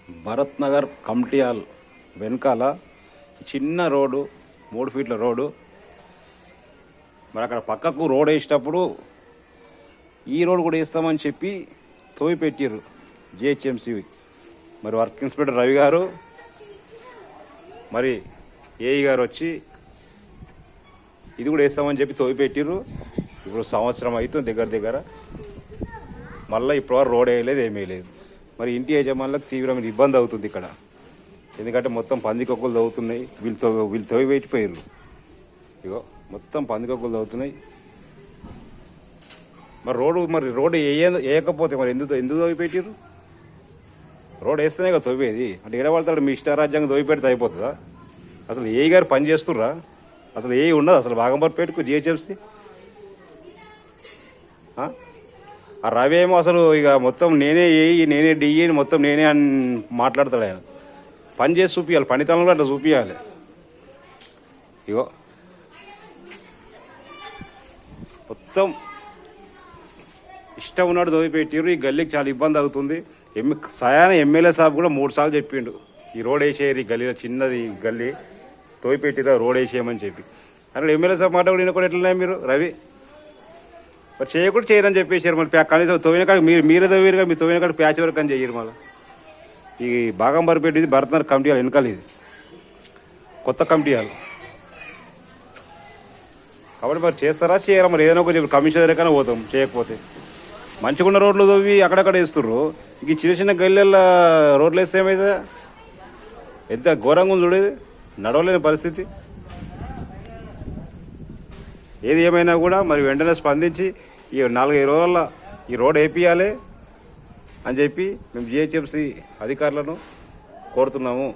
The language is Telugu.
భరత్ నగర్ కమిటీ హాల్ వెనకాల చిన్న రోడ్డు 3 ఫీట్ల రోడ్డు. మరి అక్కడ పక్కకు రోడ్ వేసేటప్పుడు ఈ రోడ్ కూడా వేస్తామని చెప్పి తోవి పెట్టారు జిహెచ్ఎంసీ. మరి వర్క్ ఇన్స్పెక్టర్ రవి గారు మరి ఏఈ గారు వచ్చి ఇది కూడా వేస్తామని చెప్పి తోవి పెట్టారు. ఇప్పుడు సంవత్సరం అవుతుంది దగ్గర మళ్ళీ ఇప్పుడు రోడ్ వేయలేదు, ఏమీ లేదు. మరి ఇంటి యజమానులకు తీవ్రమైన ఇబ్బంది అవుతుంది ఇక్కడ. ఎందుకంటే మొత్తం పందికొక్కులు తవ్వుతున్నాయి. వీళ్ళు తవ్వి పెట్టిపోయారు. ఇగో మొత్తం పందికొక్కులు తవ్వుతున్నాయి. మరి రోడ్డు వేయకపోతే మరి ఎందుకు తవ్వి పెట్టారు? రోడ్ వేస్తేనే కదా తవ్వేది. అంటే ఏడబడతాడు మీ ఇష్టారాజ్యంగా తవ్వి పెడితే అయిపోతుందా? అసలు ఏఈ గారు పని చేస్తుర్రా? అసలు ఏఈ ఉండదు అసలు బాగంబర్పేటకు జిహెచ్ఎంసీ. ఆ రవి ఏమో అసలు ఇక మొత్తం నేనే ఏఈ నేనే డిఈ మొత్తం నేనే అని మాట్లాడతాడు. ఆయన పని చేసి చూపించాలి, పనితనంలో అట్లా చూపించాలి. ఇగో మొత్తం ఇష్టం ఉన్నాడు దోవి పెట్టారు. ఈ గల్లీకి చాలా ఇబ్బంది అవుతుంది. సయాన ఎమ్మెల్యే సాబ్ కూడా 3 సార్లు చెప్పిండు ఈ రోడ్ వేసేయరు, ఈ గల్లీలో చిన్నది గల్లీ తోవి పెట్టిరా రోడ్ వేసేయమని చెప్పి. అక్కడ ఎమ్మెల్యే సాబ్ మాట కూడా వినకుండా ఎట్లున్నాయి మీరు రవి? మరి చేయకుండా చేయరని చెప్పేసారు. మరి కనీసం తోవిన కాడికి మీరే తవ్వారు కదా, మీరు తోవిన కాడికి ప్యాచ్ వరకు అని చెయ్యరు. మళ్ళీ ఈ బాగంబర్పేట ఇది భరత్ నగర్ కమిటీ హాల్ వెనకాల ఇది కొత్త కమిటీ హాల్ కాబట్టి మరి చేస్తారా చేయరా? మరి ఏదైనా కొంచెం కమిషన్ దగ్గర పోతాం. చేయకపోతే మంచిగున్న రోడ్లు తవ్వి అక్కడక్కడ వేస్తుర్రు. ఇంక చిన్న చిన్న గల్లెల్లో రోడ్లు వేస్తే ఏమైతే ఎంత ఘోరంగా ఉంది చూడేది, నడవలేని పరిస్థితి. ఏది ఏమైనా కూడా మరి వెంటనే స్పందించి ఈ 4-5 రోజుల్లో ఈ రోడ్ వేపియాలి అని చెప్పి మేము జిహెచ్ఎంసీ అధికారులను కోరుతున్నాము.